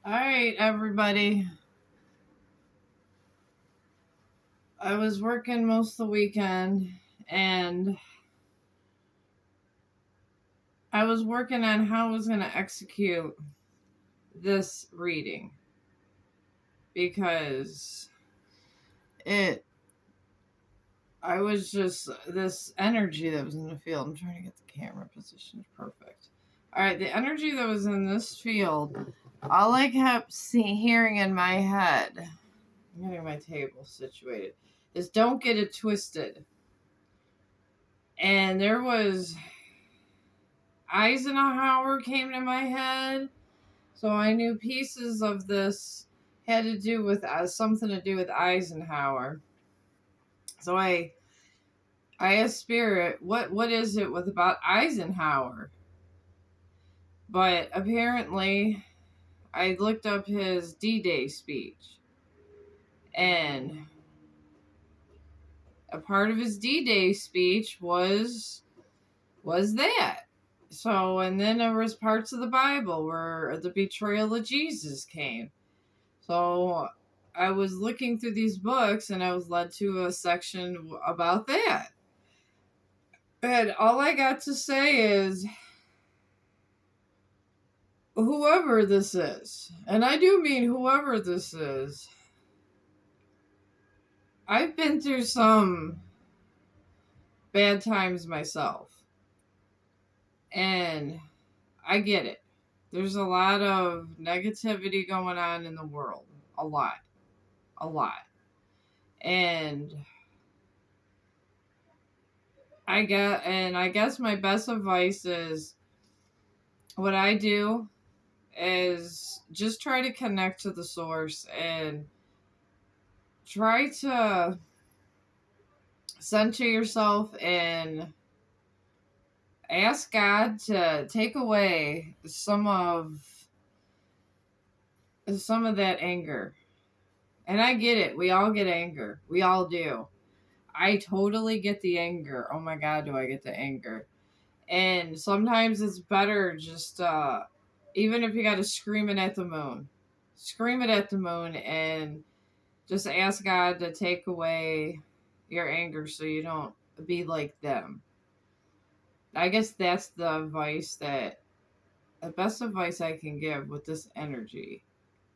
All right, everybody. I was working most of the weekend and I was working on how I was going to execute this reading because it, I was just this energy that was in the field. I'm trying to get the camera positioned perfect. All right, the energy that was in this field, all I kept hearing in my head, I'm getting my table situated, is don't get it twisted. And there was Eisenhower came to my head, so I knew pieces of this had to do with something to do with Eisenhower. So I asked Spirit, what is it with about Eisenhower? But apparently, I looked up his D-Day speech, and a part of his D-Day speech was that. So, and then there was parts of the Bible where the betrayal of Jesus came. So I was looking through these books and I was led to a section about that. And all I got to say is, whoever this is, and I do mean whoever this is, I've been through some bad times myself. And I get it. There's a lot of negativity going on in the world. A lot. A lot. And I guess my best advice is what I do is just try to connect to the source and try to center yourself and ask God to take away some of that anger. And I get it. We all get anger. We all do. I totally get the anger. Oh my God, do I get the anger. And sometimes it's better just, even if you got to scream it at the moon, scream it at the moon and just ask God to take away your anger so you don't be like them. I guess that's the best advice I can give with this energy.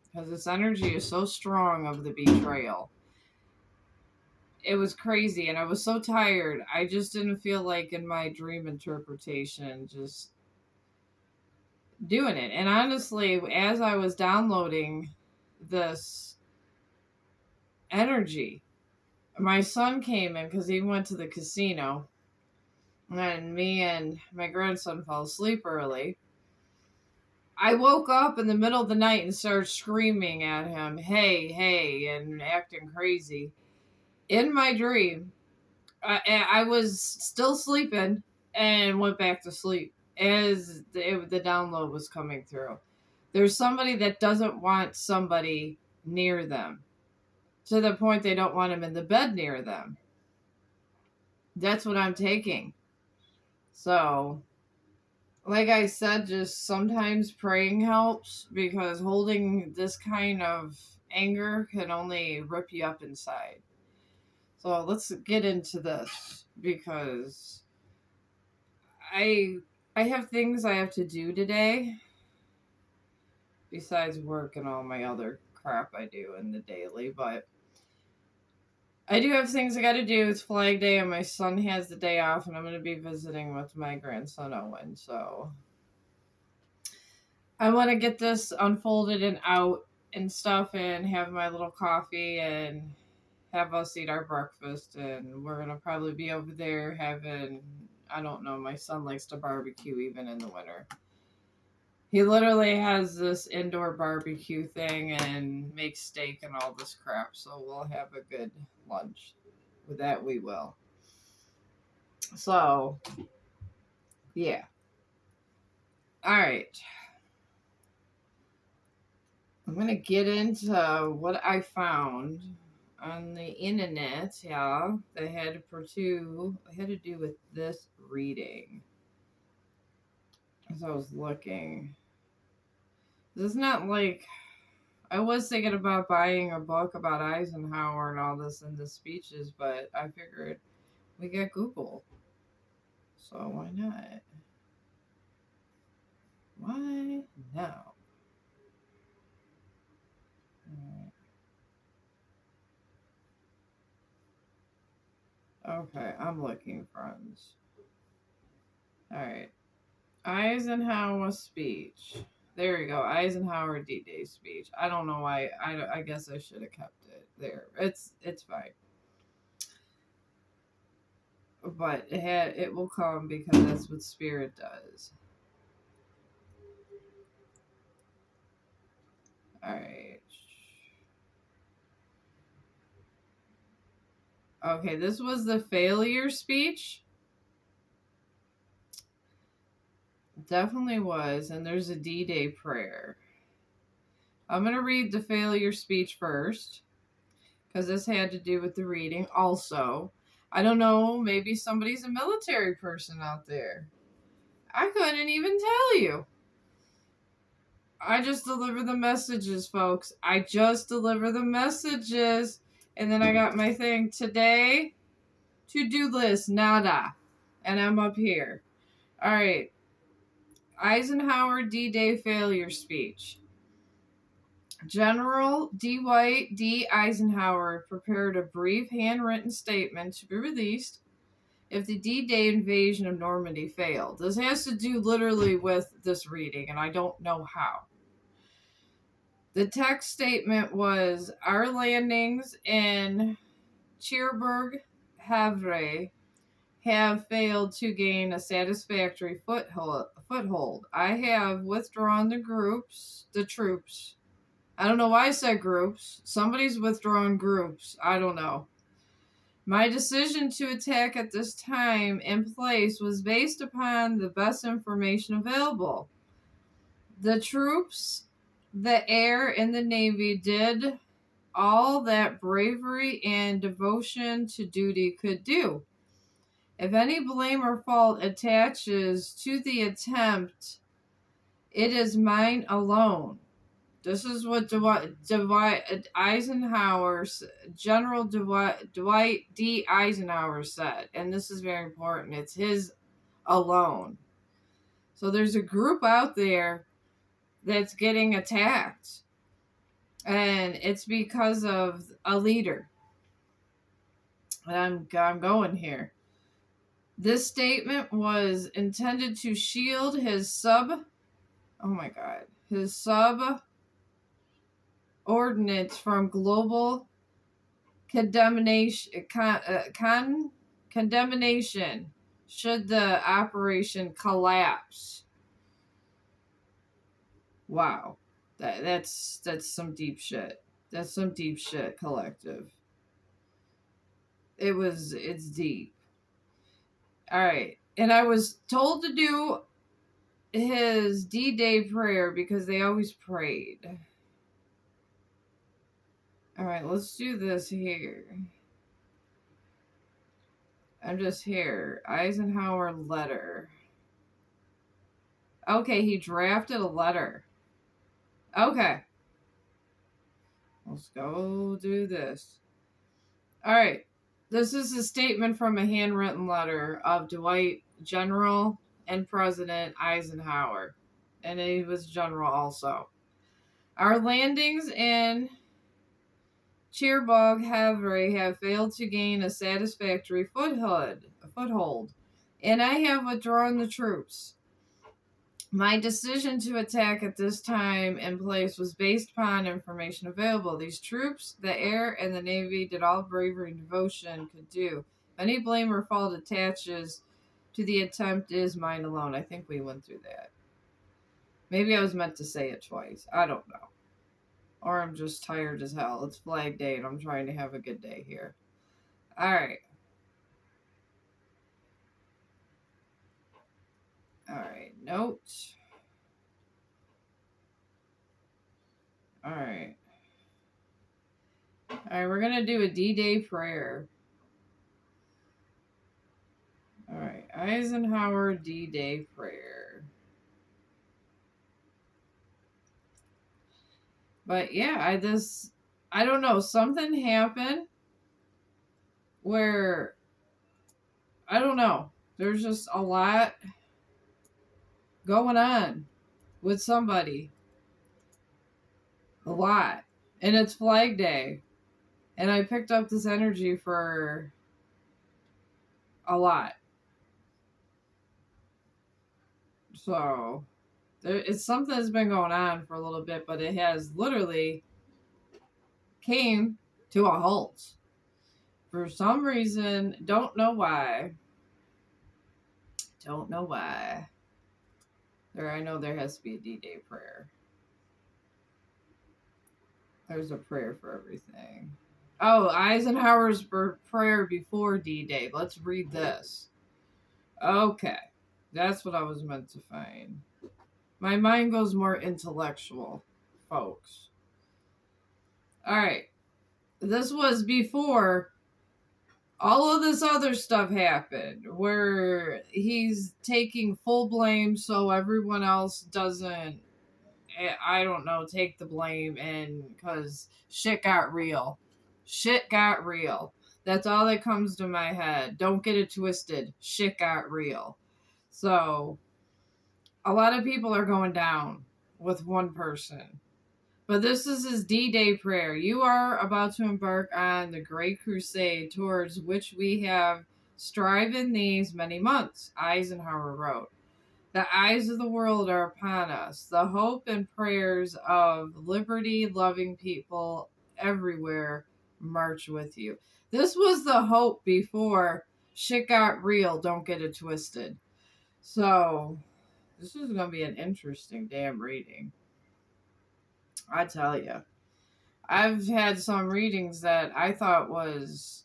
Because this energy is so strong of the betrayal. It was crazy and I was so tired. I just didn't feel like in my dream interpretation just doing it. And honestly, as I was downloading this energy, my son came in because he went to the casino, and me and my grandson fell asleep early. I woke up in the middle of the night and started screaming at him, hey, hey, and acting crazy. In my dream, I was still sleeping and went back to sleep as the download was coming through. There's somebody that doesn't want somebody near them to the point they don't want him in the bed near them. That's what I'm taking. So, like I said, just sometimes praying helps because holding this kind of anger can only rip you up inside. So let's get into this because I I have things I have to do today besides work and all my other crap I do in the daily, but I do have things I got to do. It's Flag Day, and my son has the day off, and I'm going to be visiting with my grandson Owen. So I want to get this unfolded and out and stuff, and have my little coffee and have us eat our breakfast. And we're going to probably be over there having, I don't know, my son likes to barbecue even in the winter. He literally has this indoor barbecue thing and makes steak and all this crap. So we'll have a good lunch. With that, we will. So, yeah. All right. I'm going to get into what I found on the internet. Yeah. That had to do with this reading. As I was looking. This is not like I was thinking about buying a book about Eisenhower and all this in the speeches, but I figured we got Google. So why not? Why not? Okay, I'm looking, friends. Alright. Eisenhower speech. There you go. Eisenhower D-Day speech. I don't know why. I guess I should have kept it there. It's fine. But it will come because that's what Spirit does. Alright. Okay, this was the failure speech. Definitely was. And there's a D-Day prayer. I'm going to read the failure speech first, because this had to do with the reading. Also, I don't know, maybe somebody's a military person out there. I couldn't even tell you. I just deliver the messages, folks. I just deliver the messages. And then I got my thing today. To-do list, nada. And I'm up here. All right. Eisenhower D-Day failure speech. General Dwight D. Eisenhower prepared a brief handwritten statement to be released if the D-Day invasion of Normandy failed. This has to do literally with this reading, and I don't know how. The text statement was, our landings in Cherbourg Havre have failed to gain a satisfactory foothold. I have withdrawn the troops. I don't know why I said groups. Somebody's withdrawn groups. I don't know. My decision to attack at this time and place was based upon the best information available. The troops, the air, and the Navy did all that bravery and devotion to duty could do. If any blame or fault attaches to the attempt, it is mine alone. This is what General Dwight D. Eisenhower said, and this is very important. It's his alone. So there's a group out there that's getting attacked, and it's because of a leader. And I'm going here. This statement was intended to shield his subordinates from global condemnation should the operation collapse. Wow. That's some deep shit. That's some deep shit, collective. It's deep. Alright. And I was told to do his D-Day prayer because they always prayed. Alright, let's do this here. I'm just here. Eisenhower letter. Okay, he drafted a letter. Okay. Let's go do this. Alright. This is a statement from a handwritten letter of Dwight General and President Eisenhower. And he was general also. Our landings in Cherbourg Havre have failed to gain a satisfactory foothold, and I have withdrawn the troops. My decision to attack at this time and place was based upon information available. These troops, the air, and the Navy did all bravery and devotion could do. If any blame or fault attaches to the attempt is mine alone. I think we went through that. Maybe I was meant to say it twice. I don't know. Or I'm just tired as hell. It's Flag Day and I'm trying to have a good day here. Alright. Alright. Notes. Alright. Alright, we're going to do a D-Day prayer. Alright. Eisenhower D-Day prayer. But yeah, I don't know, something happened where, I don't know, there's just a lot going on with somebody. A lot. And it's Flag Day. And I picked up this energy for a lot. So it's something that's been going on for a little bit, but it has literally came to a halt. For some reason, don't know why. Don't know why. I know there has to be a D-Day prayer. There's a prayer for everything. Oh, Eisenhower's prayer before D-Day. Let's read this. Okay. That's what I was meant to find. My mind goes more intellectual, folks. All right. This was before all of this other stuff happened, where he's taking full blame so everyone else doesn't, I don't know, take the blame, and because shit got real. Shit got real. That's all that comes to my head. Don't get it twisted. Shit got real. So, a lot of people are going down with one person. But this is his D-Day prayer. You are about to embark on the great crusade towards which we have striven these many months, Eisenhower wrote. The eyes of the world are upon us. The hope and prayers of liberty-loving people everywhere march with you. This was the hope before shit got real. Don't get it twisted. So, this is going to be an interesting damn reading. I tell you. I've had some readings that I thought was,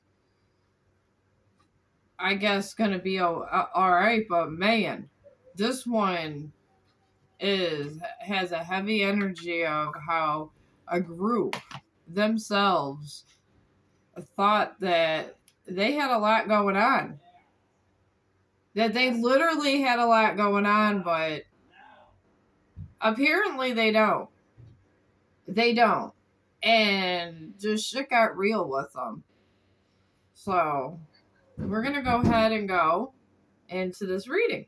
I guess, going to be all right, but man, this one has a heavy energy of how a group themselves thought that they had a lot going on. That they literally had a lot going on, but apparently they don't. They don't. And just shit got real with them. So, we're going to go ahead and go into this reading.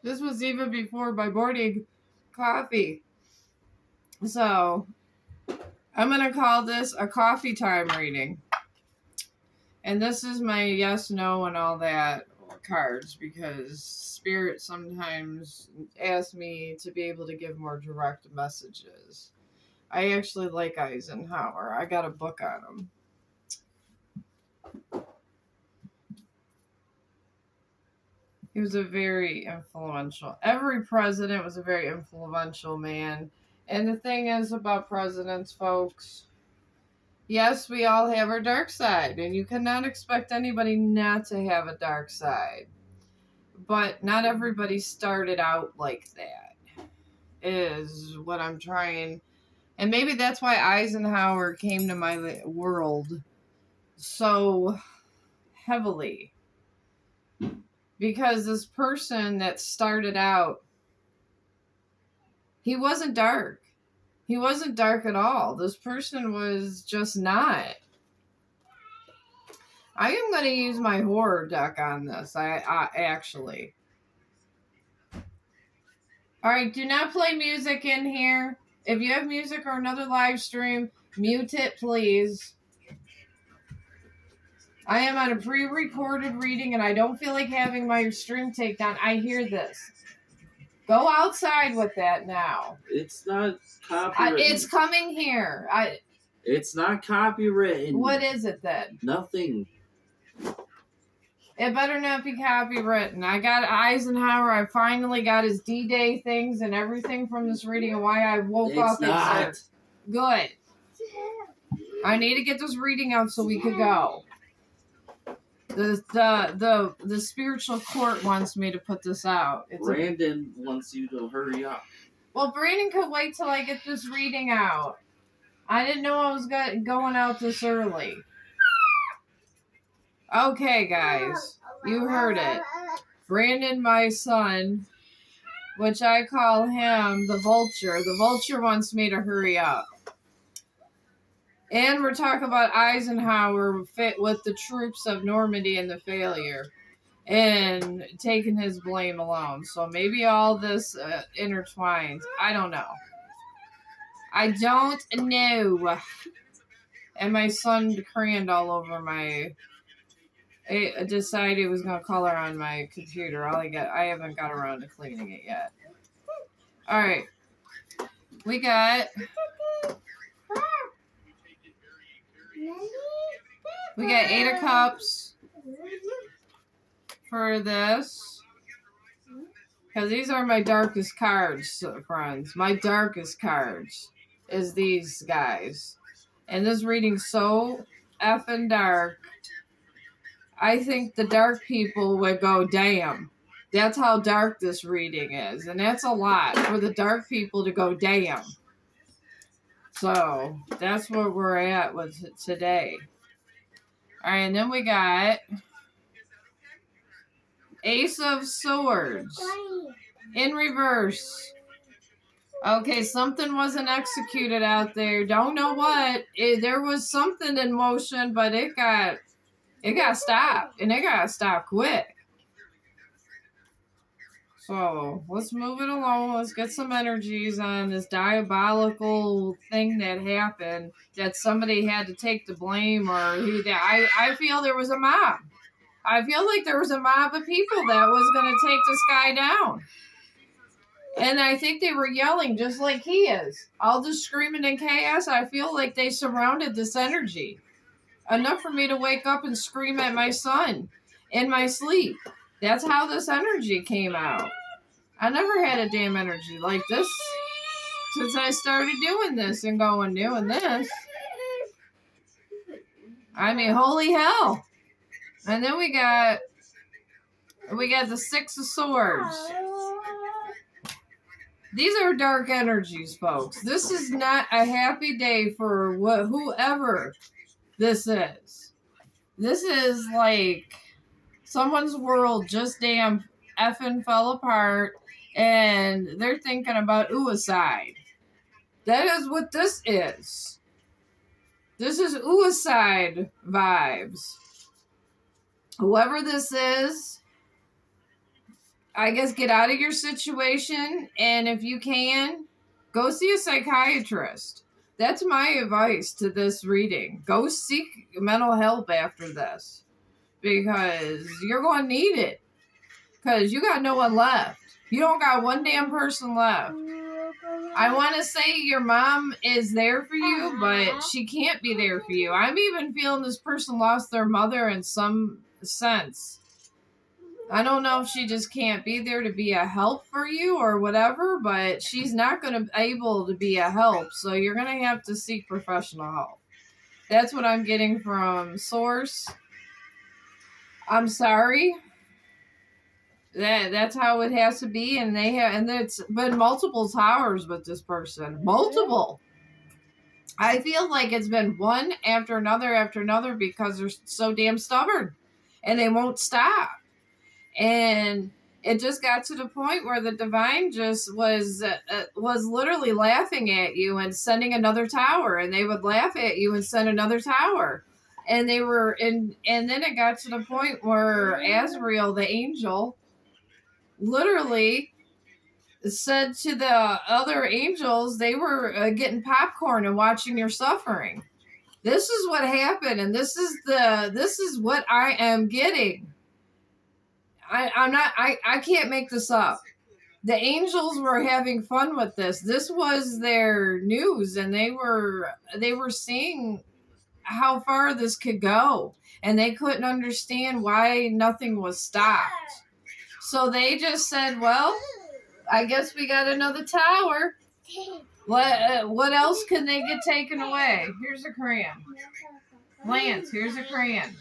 This was even before my morning coffee. So, I'm going to call this a coffee time reading. And this is my yes, no, and all that cards, because Spirit sometimes asks me to be able to give more direct messages. I actually like Eisenhower. I got a book on him. He was a very influential. Every president was a very influential man. And the thing is about presidents, folks, yes, we all have our dark side, and you cannot expect anybody not to have a dark side. But not everybody started out like that, is what I'm trying. And maybe that's why Eisenhower came to my world so heavily. Because this person that started out, he wasn't dark. He wasn't dark at all. This person was just not. I am going to use my horror deck on this. I actually. Alright, do not play music in here. If you have music or another live stream, mute it, please. I am on a pre-recorded reading, and I don't feel like having my stream take down. I hear this. Go outside with that now. It's not copyrighted. It's coming here. It's not copyrighted. What is it then? Nothing. It better not be copywritten. I got Eisenhower. I finally got his D-Day things and everything from this reading, and why I woke up and said, good. I need to get this reading out so we could go. The spiritual court wants me to put this out. Brandon wants you to hurry up. Well, Brandon could wait till I get this reading out. I didn't know I was going out this early. Okay, guys. You heard it. Brandon, my son, which I call him the Vulture. The Vulture wants me to hurry up. And we're talking about Eisenhower fit with the troops of Normandy and the failure and taking his blame alone. So maybe all this intertwines. I don't know. I don't know. And my son crayoned all over my... I decided he was going to color on my computer. I haven't got around to cleaning it yet. Alright. We got 8 of Cups for this. Because these are my darkest cards, friends. My darkest cards is these guys. And this reading's so effing dark. I think the dark people would go, damn. That's how dark this reading is. And that's a lot for the dark people to go, damn. So, that's where we're at with today. Alright, and then we got Ace of Swords in reverse. Okay, something wasn't executed out there. Don't know what. There was something in motion, but it got stopped. And it got stopped quick. So, let's move it along. Let's get some energies on this diabolical thing that happened. That somebody had to take the blame, or I feel there was a mob. I feel like there was a mob of people that was going to take this guy down. And I think they were yelling just like he is. All this screaming and chaos. I feel like they surrounded this energy. Enough for me to wake up and scream at my son in my sleep. That's how this energy came out. I never had a damn energy like this since I started doing this and doing this. I mean, holy hell. And then we got the 6 of Swords. These are dark energies, folks. This is not a happy day for whoever this is. This is like someone's world just damn effing fell apart and they're thinking about suicide. That is what this is. This is suicide vibes. Whoever this is, I guess get out of your situation, and if you can, go see a psychiatrist. That's my advice to this reading. Go seek mental help after this, because you're going to need it, because you got no one left. You don't got one damn person left. I want to say your mom is there for you, but she can't be there for you. I'm even feeling this person lost their mother in some sense. I don't know if she just can't be there to be a help for you or whatever, but she's not going to be able to be a help. So you're going to have to seek professional help. That's what I'm getting from Source. I'm sorry. That's how it has to be. And it's been multiple towers with this person. Multiple. I feel like it's been one after another because they're so damn stubborn. And they won't stop. And it just got to the point where the divine just was literally laughing at you and sending another tower, and they would laugh at you and send another tower, and they were and then it got to the point where Azrael, the angel, literally said to the other angels they were getting popcorn and watching your suffering. This is what happened, and this is what I am getting. I can't make this up. The angels were having fun with this. This was their news, and they were seeing how far this could go, and they couldn't understand why nothing was stopped. So they just said, well, I guess we got another tower. What else can they get taken away? Here's a crayon. Lance, here's a crayon.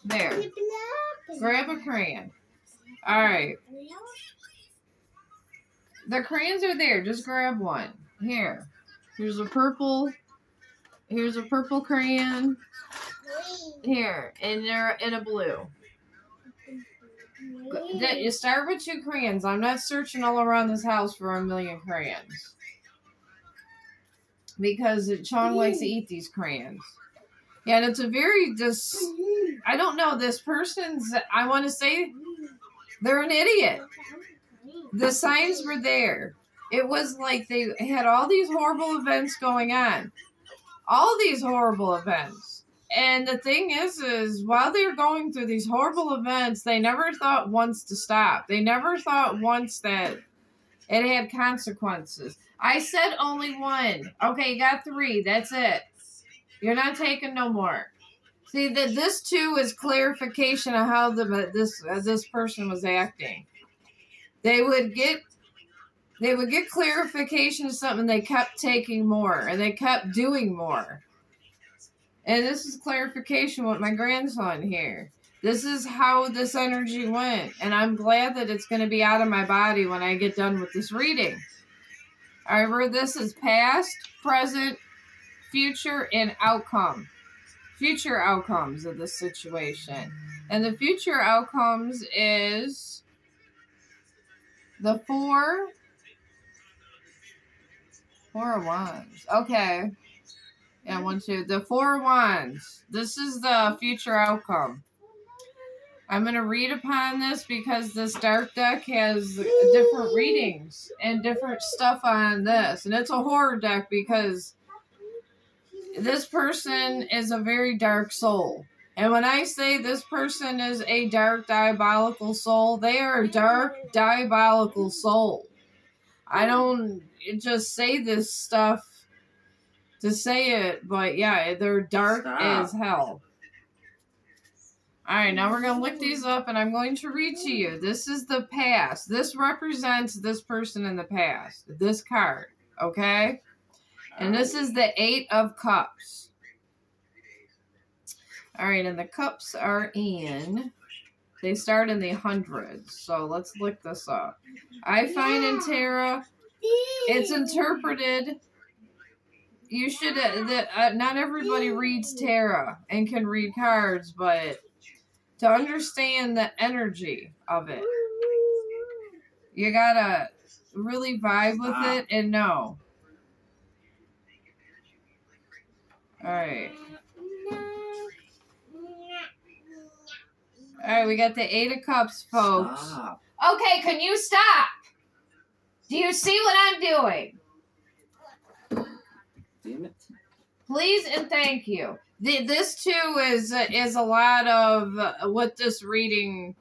There. Grab a crayon. Alright. The crayons are there. Just grab one. Here. Here's a purple crayon. Here. And they're in a blue. That you start with 2 crayons. I'm not searching all around this house for a million crayons. Because Sean likes to eat these crayons. Yeah, and it's a very I don't know, this person's, I want to say, they're an idiot. The signs were there. It was like they had all these horrible events going on. All these horrible events. And the thing is while they were going through these horrible events, they never thought once to stop. They never thought once that it had consequences. I said only 1. Okay, you got 3. That's it. You're not taking no more. See, that this too is clarification of how this person was acting. They would get clarification of something, they kept taking more, and they kept doing more. And this is clarification with my grandson here. This is how this energy went, and I'm glad that it's going to be out of my body when I get done with this reading. However, this is past, present, future, and outcome. Future outcomes of this situation. And the future outcomes is the 4 of Wands. Okay. Yeah, 1, 2. The 4 of Wands. This is the future outcome. I'm going to read upon this because this dark deck has different readings and different stuff on this. And it's a horror deck because this person is a very dark soul. And when I say this person is a dark, diabolical soul, they are a dark, diabolical soul. I don't just say this stuff to say it, but yeah, they're dark as hell. Alright, now we're going to look these up and I'm going to read to you. This is the past. This represents this person in the past. This card, okay? And this is the 8 of Cups. Alright, and the cups are they start in the hundreds. So let's look this up. I find in tarot, it's interpreted. You should, not everybody reads tarot and can read cards, but to understand the energy of it, you gotta really vibe with it and know. Alright. Alright, we got the 8 of Cups, folks. Stop. Okay, can you stop? Do you see what I'm doing? Damn it. Please and thank you. This too is a lot of what this reading,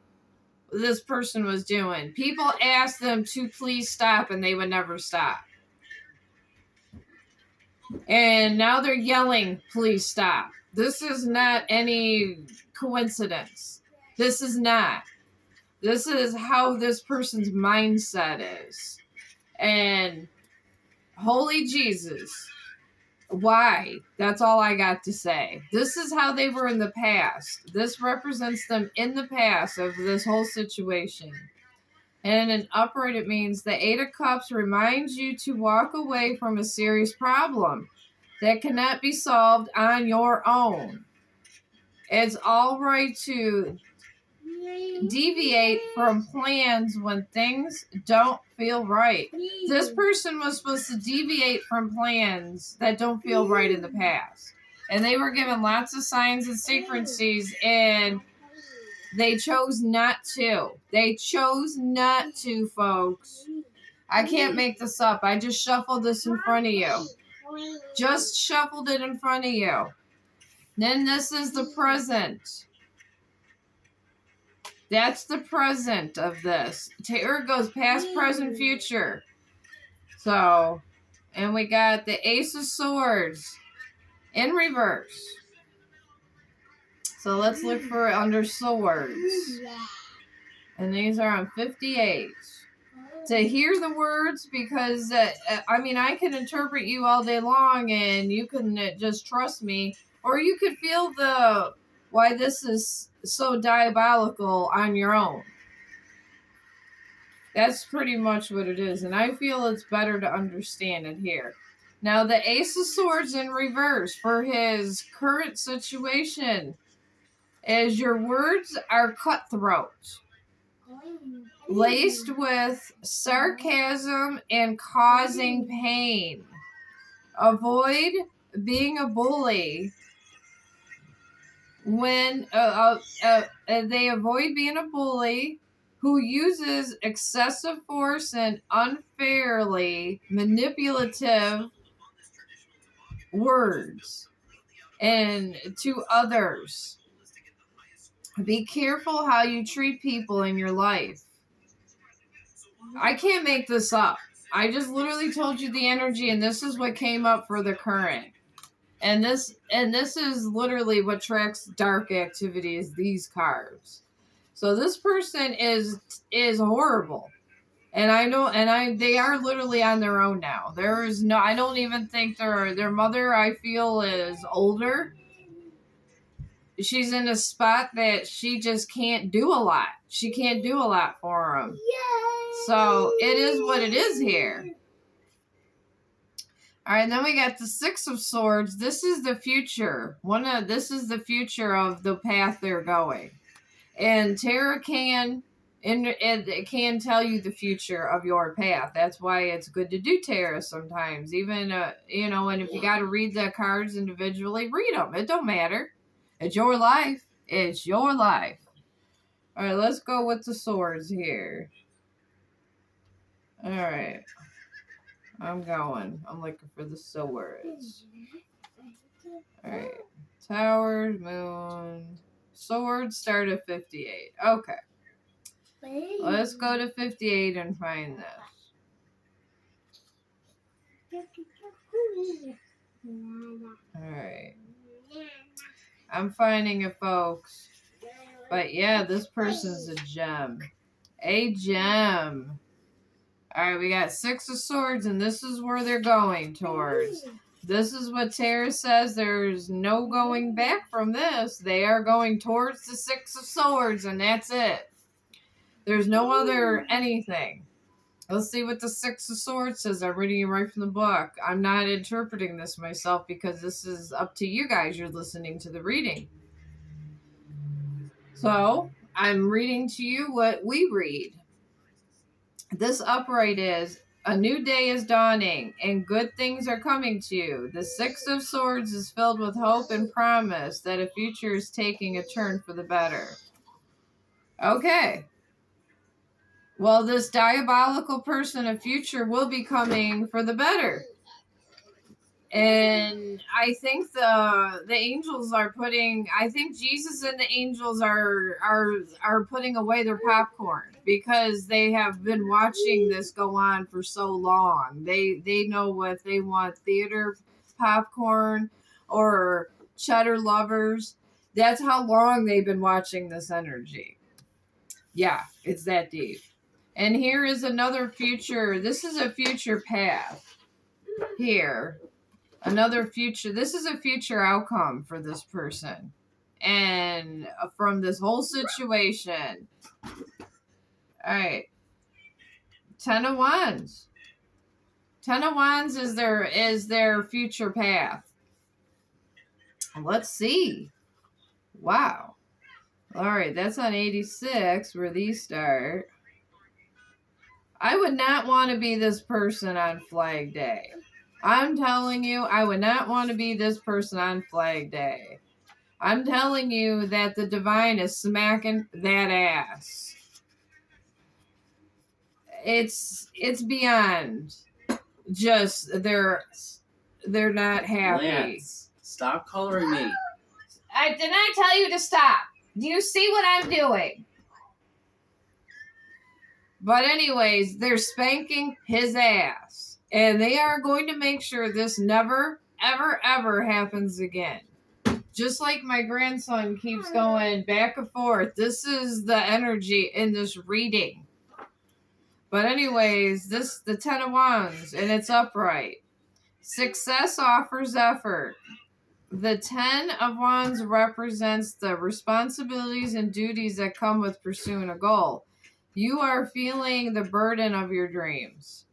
this person was doing. People asked them to please stop and they would never stop. And now they're yelling, please stop. This is not any coincidence. This is not. This is how this person's mindset is. And holy Jesus. Why? That's all I got to say. This is how they were in the past. This represents them in the past of this whole situation. And in an upright, it means the 8 of Cups reminds you to walk away from a serious problem that cannot be solved on your own. It's all right to deviate from plans when things don't feel right. This person was supposed to deviate from plans that don't feel right in the past. And they were given lots of signs and synchronicities, and they chose not to. They chose not to, folks. I can't make this up. I just shuffled this in front of you. Just shuffled it in front of you. Then this is the present. That's the present of this. Here it goes past, present, future. So, and we got the Ace of Swords in reverse. So let's look for under swords. And these are on 58. To hear the words, because, I can interpret you all day long and you can just trust me. Or you could feel why this is so diabolical on your own. That's pretty much what it is. And I feel it's better to understand it here. Now, the Ace of Swords in reverse for his current situation is your words are cutthroat. laced with sarcasm and causing pain. Avoid being a bully. When they avoid being a bully who uses excessive force and unfairly manipulative words and to others. Be careful how you treat people in your life. I can't make this up. I just literally told you the energy, and this is what came up for the current. And this is literally what tracks dark activities, these cards. So this person is horrible. And I know, they are literally on their own now. There is no, I don't even think their mother, I feel, is older. She's in a spot that she just can't do a lot. She can't do a lot for them. Yay! So it is what it is here. All right, and then we got the Six of Swords. This is the future. This is the future of the path they're going. And Tarot can tell you the future of your path. That's why it's good to do tarot sometimes. Even, and if you got to read the cards individually, read them. It don't matter. It's your life. It's your life. All right, let's go with the swords here. All right. I'm going. I'm looking for the swords. All right. Towers, moon. Swords start at 58. Okay. Let's go to 58 and find this. All right. I'm finding it, folks. But yeah, this person's a gem. A gem. Alright, we got Six of Swords, and this is where they're going towards. This is what Tarot says. There's no going back from this. They are going towards the Six of Swords, and that's it. There's no other anything. Let's see what the Six of Swords says. I'm reading it right from the book. I'm not interpreting this myself because this is up to you guys. You're listening to the reading. So, I'm reading to you what we read. This upright is, a new day is dawning, and good things are coming to you. The Six of Swords is filled with hope and promise that a future is taking a turn for the better. Okay. Well, this diabolical person, a future will be coming for the better. And I think the angels are I think Jesus and the angels are putting away their popcorn because they have been watching this go on for so long. They know what they want, theater popcorn or cheddar lovers. That's how long they've been watching this energy. Yeah, it's that deep. And here is another future. This is a future path here. Another future. This is a future outcome for this person. And from this whole situation. All right. Ten of Wands. Ten of Wands is their future path. Let's see. Wow. All right. That's on 86 where these start. I would not want to be this person on Flag Day. I'm telling you, I would not want to be this person on Flag Day. I'm telling you that the divine is smacking that ass. It's beyond just they're not happy. Lance, stop coloring me. Didn't I tell you to stop? Do you see what I'm doing? But anyways, they're spanking his ass. And they are going to make sure this never, ever, ever happens again. Just like my grandson keeps going back and forth. This is the energy in this reading. But anyways, the Ten of Wands, and it's upright. Success offers effort. The Ten of Wands represents the responsibilities and duties that come with pursuing a goal. You are feeling the burden of your dreams.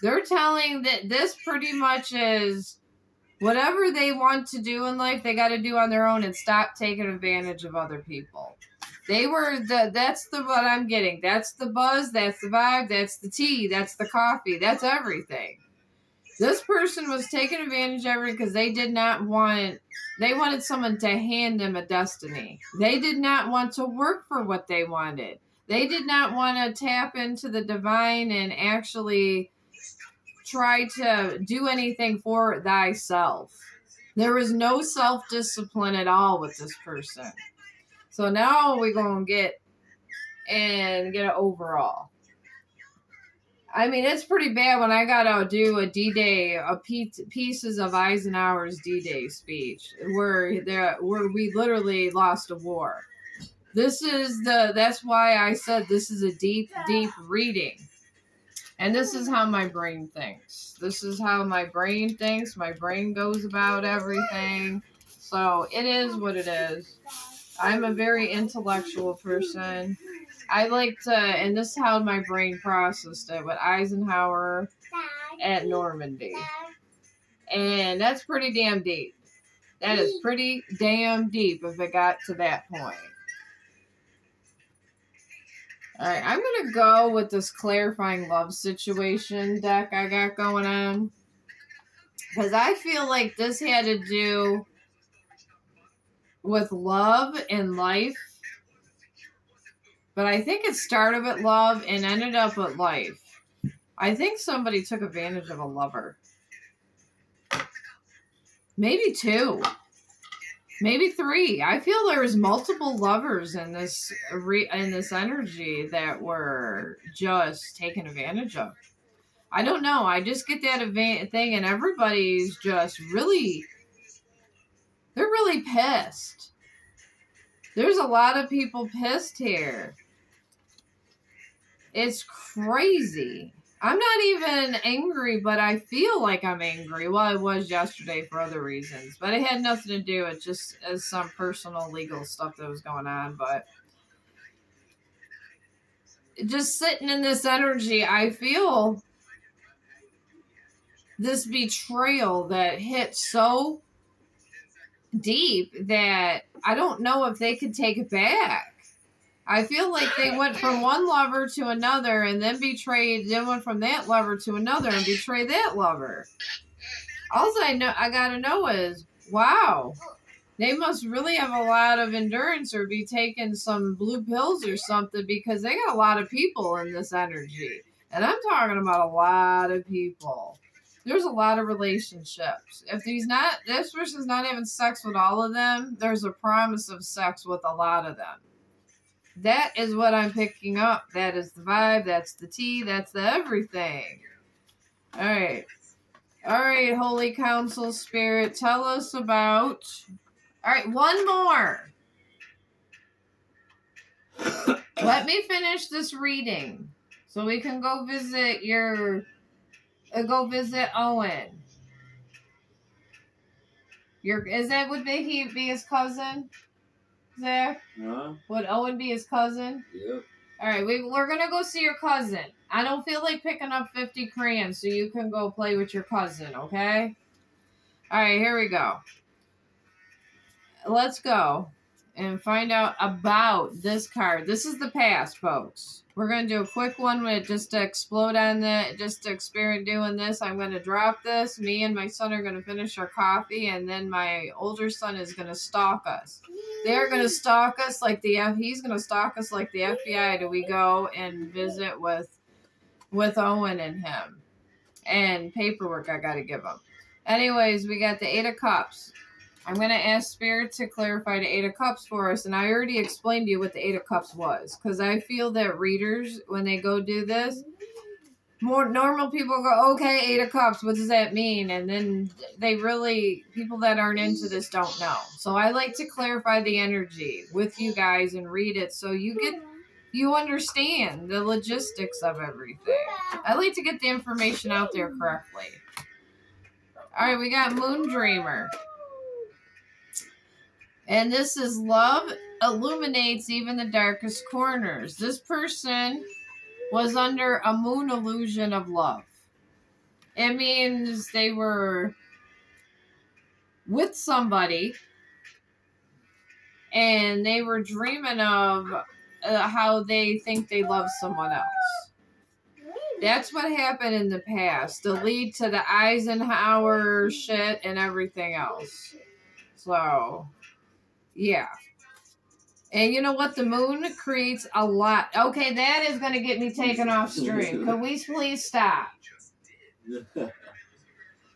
They're telling that this pretty much is whatever they want to do in life, they got to do on their own and stop taking advantage of other people. That's the what I'm getting. That's the buzz, that's the vibe, that's the tea, that's the coffee, that's everything. This person was taking advantage of it because they wanted someone to hand them a destiny. They did not want to work for what they wanted. They did not want to tap into the divine and actually try to do anything for thyself. There was no self-discipline at all with this person. So now we're going to get an overall. I mean, it's pretty bad when I got to do a D-Day, pieces of Eisenhower's D-Day speech where we literally lost a war. That's why I said this is a deep, deep reading. And this is how my brain thinks. This is how my brain thinks. My brain goes about everything. So it is what it is. I'm a very intellectual person. I like to, and this is how my brain processed it with Eisenhower at Normandy. And that's pretty damn deep. That is pretty damn deep if it got to that point. Alright, I'm going to go with this clarifying love situation deck I got going on. Because I feel like this had to do with love and life. But I think it started with love and ended up with life. I think somebody took advantage of a lover. Maybe 2. Maybe 3. I feel there was multiple lovers in this energy that were just taken advantage of. I don't know. I just get that thing, and everybody's just really, they're really pissed. There's a lot of people pissed here. It's crazy. I'm not even angry, but I feel like I'm angry. Well, I was yesterday for other reasons, but it had nothing to do with just some personal legal stuff that was going on. But just sitting in this energy, I feel this betrayal that hit so deep that I don't know if they could take it back. I feel like they went from one lover to another and then went from that lover to another and betrayed that lover. All I gotta know is, wow, they must really have a lot of endurance or be taking some blue pills or something because they got a lot of people in this energy. And I'm talking about a lot of people. There's a lot of relationships. If this person's not having sex with all of them, there's a promise of sex with a lot of them. That is what I'm picking up. That is the vibe. That's the tea. That's the everything. All right. All right, Holy Council Spirit, tell us about... All right, one more. Let me finish this reading so we can go visit Owen. Would he be his cousin? Zach? Huh? Would Owen be his cousin? Yep. Alright, we're gonna go see your cousin. I don't feel like picking up 50 crayons, so you can go play with your cousin, okay? Alright, here we go. Let's go and find out about this card. This is the past, folks. We're going to do a quick one with just to explode on that, just to experience doing this. I'm going to drop this. Me and my son are going to finish our coffee, and then my older son is going to stalk us. They're going to stalk us like he's going to stalk us like the FBI till we go and visit with Owen and him. And paperwork I got to give him. Anyways, we got the 8 of Cups. I'm going to ask Spirit to clarify the 8 of Cups for us. And I already explained to you what the 8 of Cups was. Because I feel that readers, when they go do this, more normal people go, okay, 8 of Cups, what does that mean? And then people that aren't into this don't know. So I like to clarify the energy with you guys and read it so you understand the logistics of everything. I like to get the information out there correctly. All right, we got Moon Dreamer. And this is love illuminates even the darkest corners. This person was under a moon illusion of love. It means they were with somebody and they were dreaming of how they think they love someone else. That's what happened in the past to lead to the Eisenhower shit and everything else. So, yeah. And you know what? The moon creates a lot. Okay, that is going to get me taken off stream. Can we please stop? All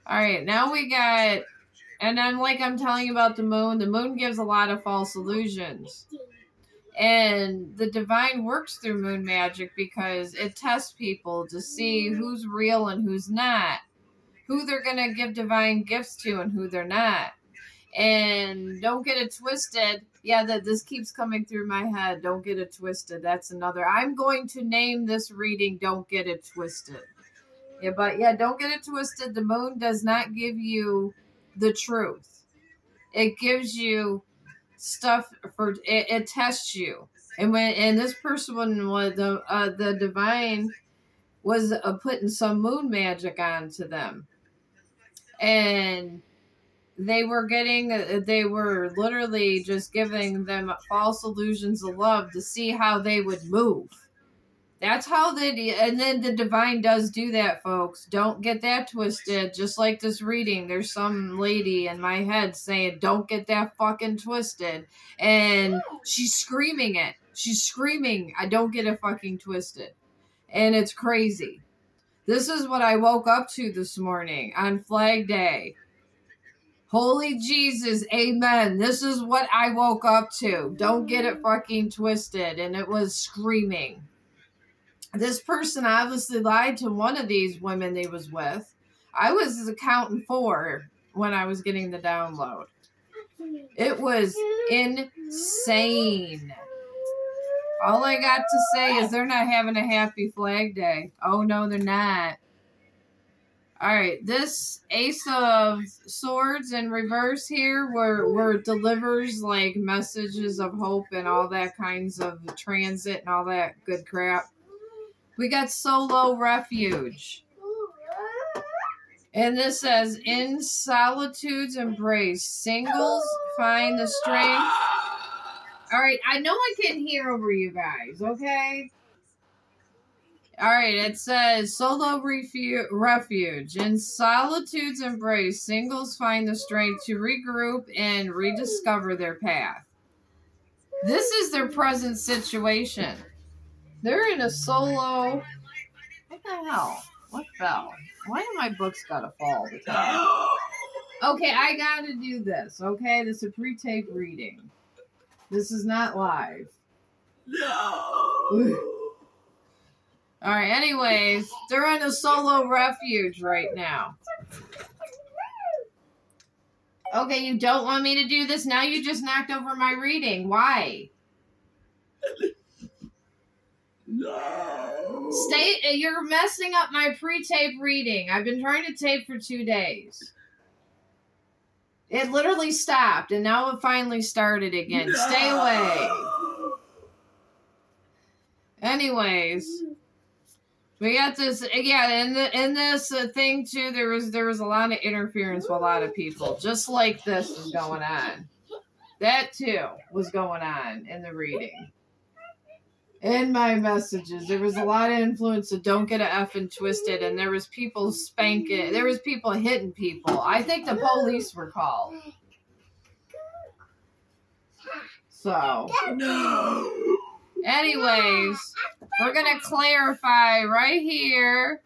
right, now we got... And then, like I'm telling you about the moon gives a lot of false illusions. And the divine works through moon magic because it tests people to see who's real and who's not, who they're going to give divine gifts to and who they're not. And don't get it twisted. Yeah, this keeps coming through my head. Don't get it twisted. That's another. I'm going to name this reading Don't Get It Twisted. Yeah, but yeah, don't get it twisted. The moon does not give you the truth. It gives you stuff for it tests you. And this person was the divine was putting some moon magic onto them. And they were literally just giving them false illusions of love to see how they would move. That's how and then the divine does do that, folks. Don't get that twisted. Just like this reading, there's some lady in my head saying, don't get that fucking twisted. And she's screaming it. She's screaming, I don't get it fucking twisted. And it's crazy. This is what I woke up to this morning on Flag Day. Holy Jesus, amen. This is what I woke up to. Don't get it fucking twisted. And it was screaming. This person obviously lied to one of these women they was with. I was counting 4 when I was getting the download. It was insane. All I got to say is they're not having a happy Flag Day. Oh, no, they're not. All right, this Ace of Swords in reverse here were delivers like messages of hope and all that kinds of transit and all that good crap. We got Solo Refuge. And this says, in solitude's embrace, singles find the strength. All right, I know I can hear over you guys, okay? All right, it says, Solo Refuge. In solitude's embrace, singles find the strength to regroup and rediscover their path. This is their present situation. They're in a solo... What the hell? What fell? Why do my books gotta fall all the time? Okay, I gotta do this, okay? This is a pre-tape reading. This is not live. No! Alright, anyways, they're in a solo refuge right now. Okay, you don't want me to do this? Now you just knocked over my reading. Why? No. You're messing up my pre-tape reading. I've been trying to tape for 2 days. It literally stopped, and now it finally started again. No. Stay away. Anyways, we got this. Yeah, in this thing too, there was a lot of interference with a lot of people, just like this is going on. That too was going on in the reading. In my messages, there was a lot of influence, so don't get a effing twisted. And there was people spanking. There was people hitting people. I think the police were called. So, no. Anyways, we're gonna clarify right here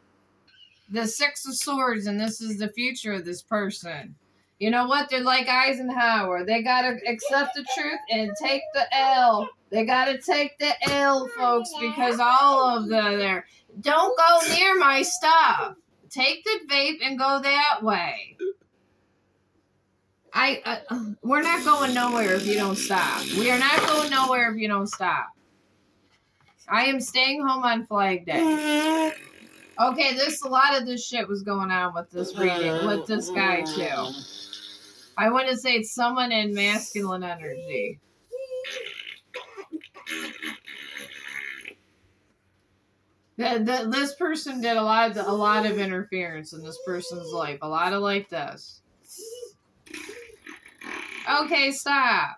the 6 of Swords, and this is the future of this person. You know what? They're like Eisenhower. They gotta accept the truth and take the L. They gotta take the L, folks, because all of there. Don't go near my stuff. Take the vape and go that way. We're not going nowhere if you don't stop. We are not going nowhere if you don't stop. I am staying home on Flag Day. Okay, a lot of this shit was going on with this reading, with this guy too. I want to say it's someone in masculine energy. This person did a lot of interference in this person's life. A lot of like this. Okay, stop.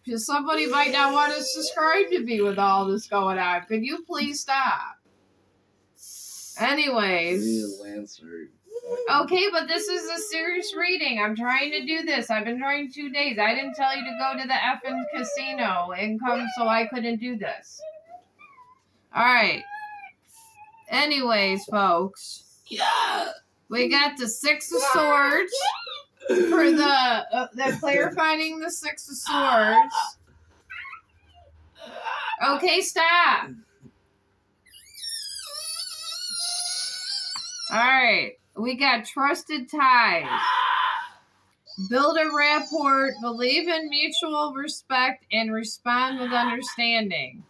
Because somebody might not want to subscribe to me with all this going on. Could you please stop? Anyways. Lancer. Okay, but this is a serious reading. I'm trying to do this. I've been trying 2 days. I didn't tell you to go to the effing casino and come so I couldn't do this. Alright. Anyways, folks. Yeah. We got the Six of Swords for the clarifying the Six of Swords. Okay, stop. Alright. We got trusted ties. Build a rapport, believe in mutual respect, and respond with understanding.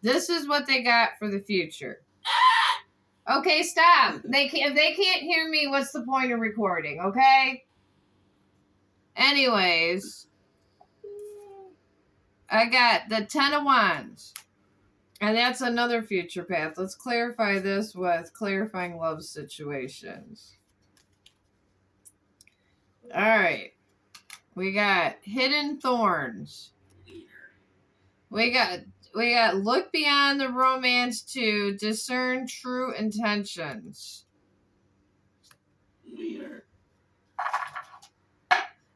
This is what they got for the future. Okay, stop. If they can't hear me, what's the point of recording, okay? Anyways, I got the Ten of Wands. And that's another future path. Let's clarify this with clarifying love situations. All right. We got hidden thorns. We got look beyond the romance to discern true intentions.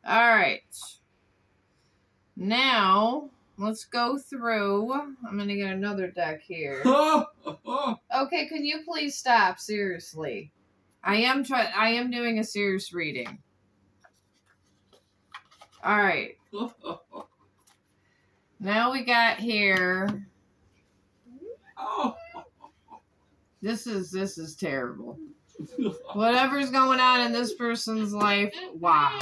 All right. Now, let's go through. I'm going to get another deck here. Okay, can you please stop? Seriously. I am doing a serious reading. All right. Now we got here. This is terrible. Whatever's going on in this person's life, wow.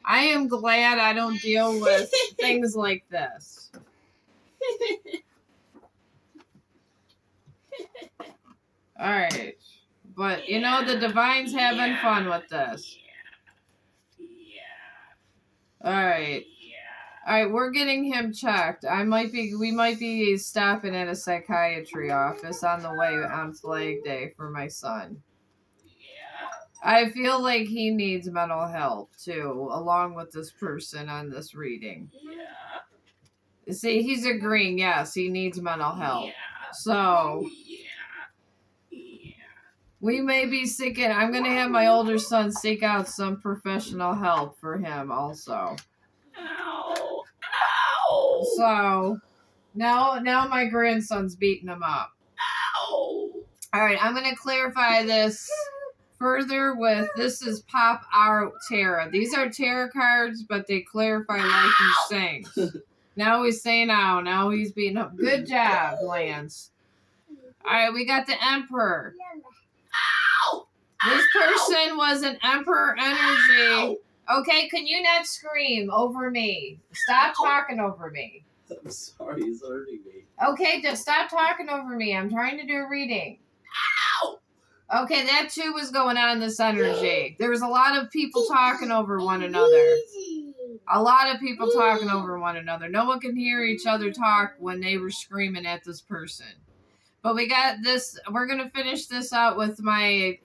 I am glad I don't deal with things like this. All right. But, you know, the divine's having fun with this. All right. All right, we're getting him checked. We might be stopping at a psychiatry office on the way on Flag Day for my son. I feel like he needs mental help too, along with this person on this reading. See, he's agreeing. Yes, he needs mental help. So we may be seeking. I'm going to have my older son seek out some professional help for him also. So now my grandson's beating him up. All right, I'm going to clarify this further with, this is Pop Out Tarot. These are tarot cards, but they clarify life and things. Now he's saying ow. Now he's beating up. Good job, Lance. All right, we got the Emperor. This person was an Emperor energy. Okay, can you not scream over me? Stop talking over me. I'm sorry, he's hurting me. Okay, just stop talking over me. I'm trying to do a reading. Okay, that too was going on, this energy. There was a lot of people talking over one another. A lot of people talking over one another. No one can hear each other talk when they were screaming at this person. But we got this. We're going to finish this out with my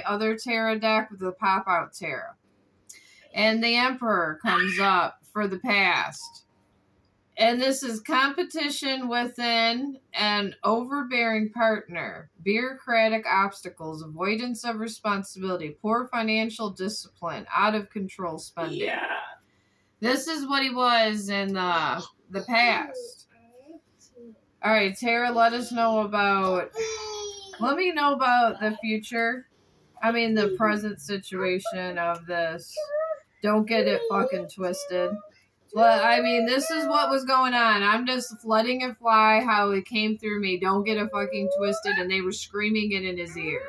other tarot deck with the Pop Out Tarot. And the Emperor comes up for the past. And this is competition within an overbearing partner, bureaucratic obstacles, avoidance of responsibility, poor financial discipline, out of control spending. Yeah. This is what he was in the past. All right, Tara, let me know about the future. I mean, the present situation of this. Don't get it fucking twisted. But, I mean, this is what was going on. I'm just letting it fly how it came through me. Don't get it fucking twisted. And they were screaming it in his ear.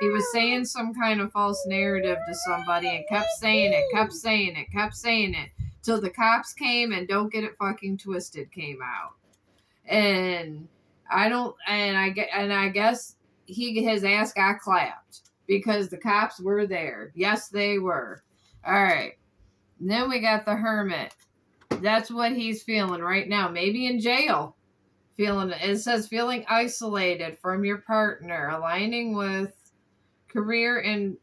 He was saying some kind of false narrative to somebody and kept saying it. Till the cops came and Don't Get It Fucking Twisted came out. And I guess his ass got clapped because the cops were there. Yes, they were. All right. And then we got the Hermit. That's what he's feeling right now. Maybe in jail. It says feeling isolated from your partner, aligning with career and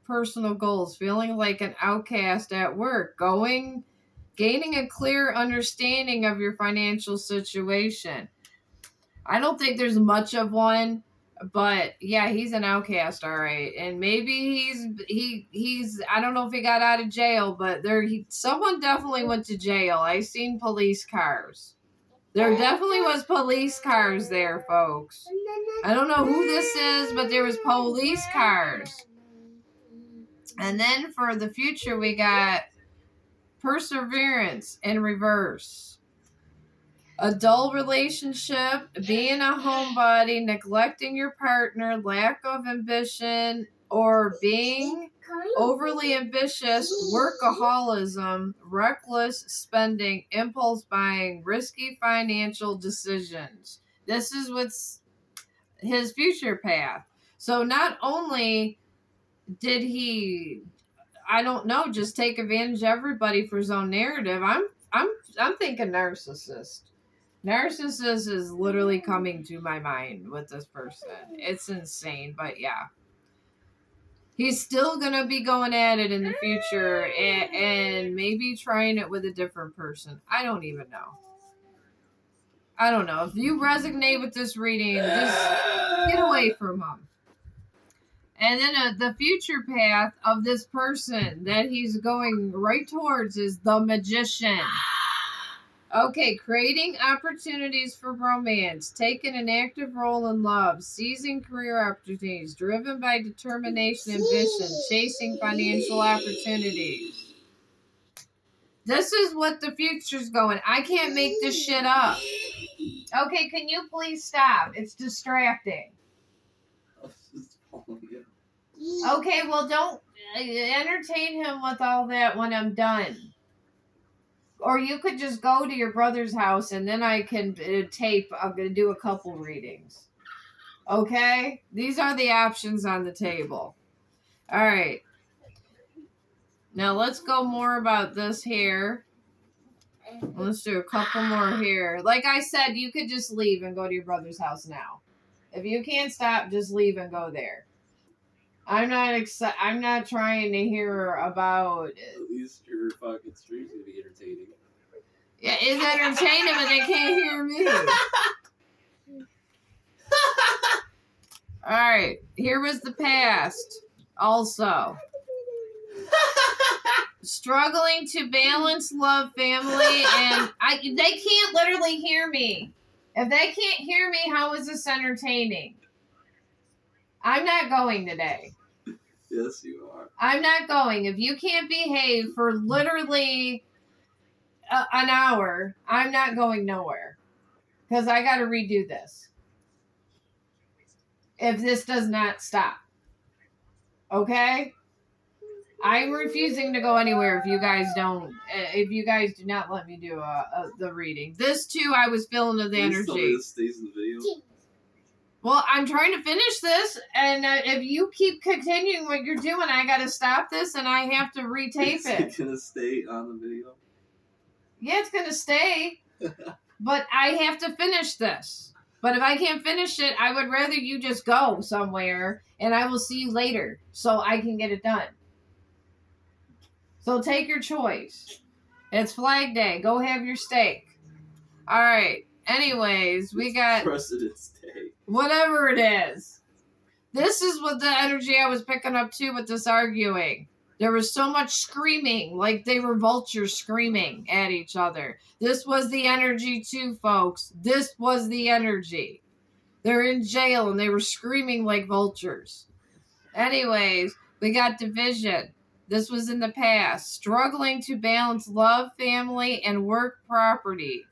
personal goals, feeling like an outcast at work, Gaining a clear understanding of your financial situation. I don't think there's much of one, but yeah, he's an outcast, all right. And maybe he's I don't know if he got out of jail, but someone definitely went to jail. I seen police cars. There definitely was police cars there, folks. I don't know who this is, but there was police cars. And then for the future, we got perseverance in reverse. A dull relationship, being a homebody, neglecting your partner, lack of ambition, or being overly ambitious, workaholism, reckless spending, impulse buying, risky financial decisions. This is what's his future path. So not only did he, I don't know, just take advantage of everybody for his own narrative. I'm thinking narcissist. Narcissist is literally coming to my mind with this person. It's insane, but yeah. He's still going to be going at it in the future and maybe trying it with a different person. I don't even know. I don't know. If you resonate with this reading, just get away from him. And then the future path of this person that he's going right towards is the Magician. Okay, creating opportunities for romance, taking an active role in love, seizing career opportunities, driven by determination, ambition, chasing financial opportunities. This is what the future's going. I can't make this shit up. Okay, can you please stop? It's distracting. Okay, well, don't entertain him with all that when I'm done. Or you could just go to your brother's house and then I can tape. I'm going to do a couple readings. Okay? These are the options on the table. All right. Now let's go more about this here. Let's do a couple more here. Like I said, you could just leave and go to your brother's house now. If you can't stop, just leave and go there. I'm not trying to hear about. At least your fucking stream's gonna be entertaining. Yeah, it's entertaining, but they can't hear me. All right, here was the past. Also, struggling to balance love, family, and they can't literally hear me. If they can't hear me, how is this entertaining? I'm not going today. Yes, you are. I'm not going. If you can't behave for literally an hour, I'm not going nowhere. Because I got to redo this. If this does not stop. Okay? I'm refusing to go anywhere if you guys do not let me do the reading. This too, I was feeling the energy. Tell me this stays in the video. Well, I'm trying to finish this, and if you keep continuing what you're doing, I got to stop this, and I have to retape it. Is it gonna stay on the video? Yeah, it's gonna stay, but I have to finish this. But if I can't finish it, I would rather you just go somewhere, and I will see you later, so I can get it done. So take your choice. It's Flag Day. Go have your steak. All right. Anyways, we got President's Day. Whatever it is. This is what the energy I was picking up too with this arguing. There was so much screaming, like they were vultures screaming at each other. This was the energy too, folks. This was the energy. They're in jail and they were screaming like vultures. Anyways, we got division. This was in the past. Struggling to balance love, family, and work priority.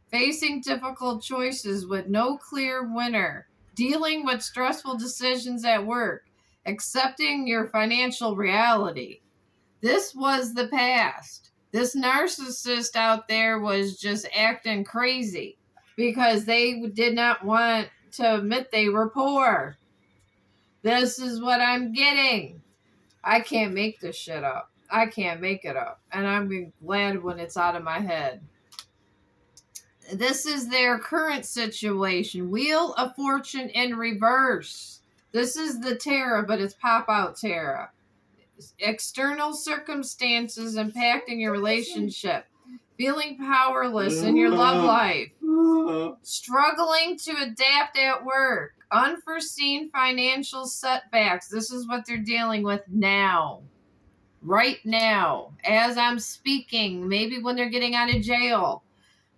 Facing difficult choices with no clear winner. Dealing with stressful decisions at work. Accepting your financial reality. This was the past. This narcissist out there was just acting crazy because they did not want to admit they were poor. This is what I'm getting. I can't make this shit up. I can't make it up. And I'm glad when it's out of my head. This is their current situation. Wheel of Fortune in reverse. This is the Tarot, but it's pop-out Tarot. external circumstances impacting your relationship, feeling powerless in your love life, struggling to adapt at work, unforeseen financial setbacks. This is what they're dealing with now. Right now, as I'm speaking, maybe when they're getting out of jail.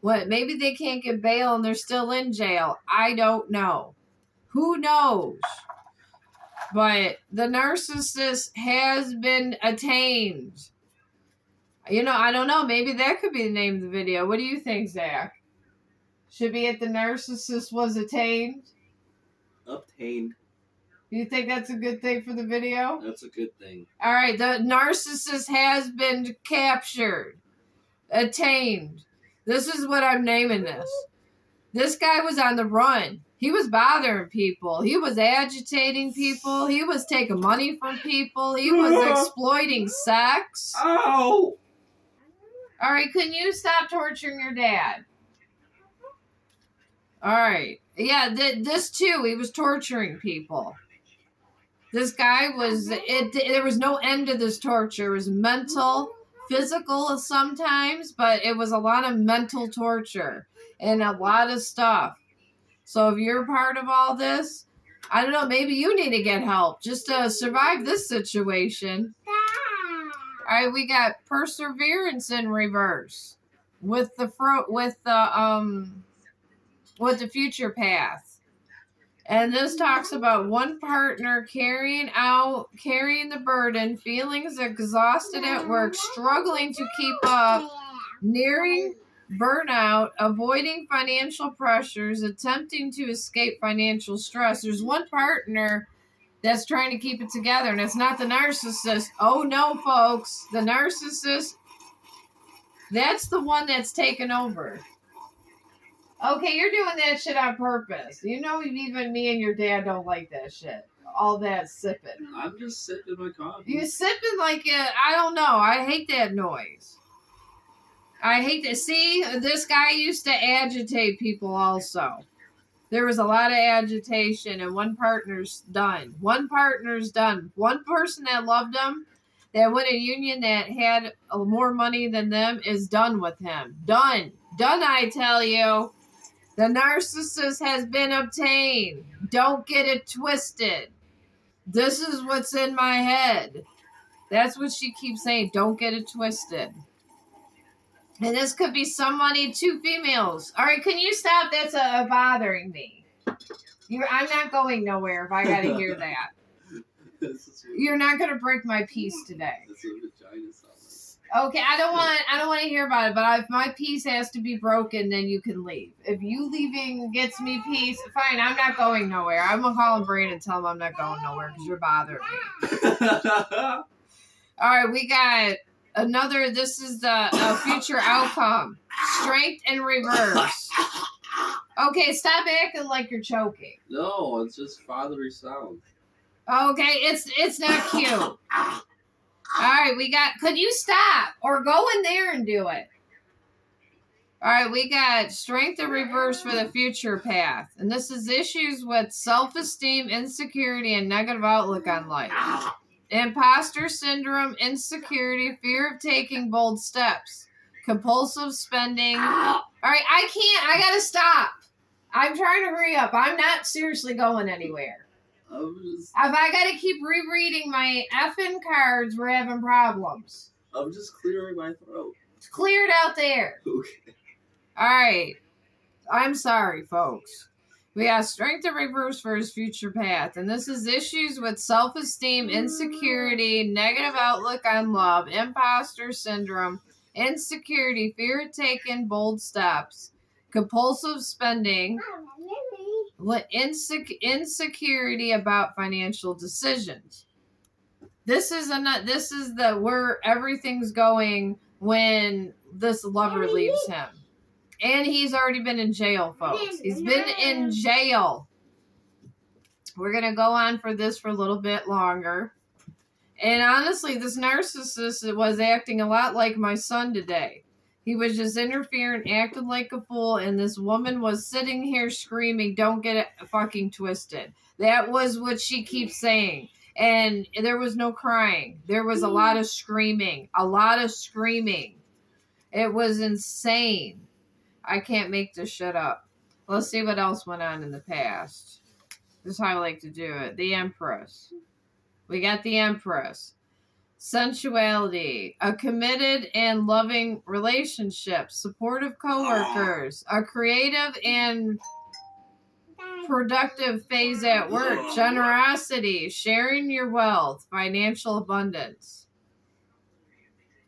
Maybe they can't get bail and they're still in jail. I don't know. Who knows? But the narcissist has been attained. You know, I don't know. Maybe that could be the name of the video. What do you think, Zach? Should be it the narcissist was attained? Obtained. Do you think that's a good thing for the video? That's a good thing. All right, the narcissist has been captured. Attained. This is what I'm naming this. This guy was on the run. He was bothering people. He was agitating people. He was taking money from people. He was exploiting sex. Ow! All right, can you stop torturing your dad? All right. Yeah, this too. He was torturing people. This guy was, there was no end to this torture. It was mental, physical sometimes, but it was a lot of mental torture and a lot of stuff. So if you're part of all this, I don't know, maybe you need to get help just to survive this situation. All right, we got perseverance in reverse with the future path. And this talks about one partner carrying the burden, feelings exhausted at work, struggling to keep up, nearing burnout, avoiding financial pressures, attempting to escape financial stress. There's one partner that's trying to keep it together, and it's not the narcissist. Oh no, folks. The narcissist, that's the one that's taken over. Okay, you're doing that shit on purpose. You know, even me and your dad don't like that shit. All that sipping. I'm just sipping my coffee. You sipping like it, I don't know. I hate that noise. I hate to see, this guy used to agitate people also. There was a lot of agitation, and one partner's done. One partner's done. One person that loved him, that went a union that had more money than them, is done with him. Done. Done, I tell you. The narcissist has been obtained. Don't get it twisted. This is what's in my head. That's what she keeps saying. Don't get it twisted. And this could be somebody, two females. All right, can you stop? That's bothering me. I'm not going nowhere if I got to hear that. You're not going to break my peace today. That's a vagina sound. Okay, I don't want to hear about it, but if my peace has to be broken, then you can leave. If you leaving gets me peace, fine, I'm not going nowhere. I'm going to call Brandon and tell him I'm not going nowhere because you're bothering me. All right, we got another, this is the future outcome. Strength in reverse. Okay, stop acting like you're choking. No, it's just fatherly sound. Okay, it's not cute. All right, we got, could you stop or go in there and do it? All right, we got strength in reverse for the future path. And this is issues with self-esteem, insecurity, and negative outlook on life. Imposter syndrome, insecurity, fear of taking bold steps, compulsive spending. All right, I got to stop. I'm trying to hurry up. I'm not seriously going anywhere. If I got to keep rereading my effing cards, we're having problems. I'm just clearing my throat. It's cleared out there. Okay. All right. I'm sorry, folks. We have strength in reverse for his future path. And this is issues with self-esteem, insecurity, negative outlook on love, imposter syndrome, insecurity, fear of taking bold steps, compulsive spending, insecurity about financial decisions. This is the where everything's going when this lover leaves him. And he's already been in jail, folks. He's been in jail. We're going to go on for this for a little bit longer. And honestly, this narcissist was acting a lot like my son today. He was just interfering, acting like a fool, and this woman was sitting here screaming, don't get it fucking twisted. That was what she keeps saying. And there was no crying. There was a lot of screaming. A lot of screaming. It was insane. I can't make this shit up. Let's see what else went on in the past. This is how I like to do it. The Empress. We got the Empress. Sensuality. A committed and loving relationship. Supportive coworkers. A creative and productive phase at work. Generosity. Sharing your wealth. Financial abundance.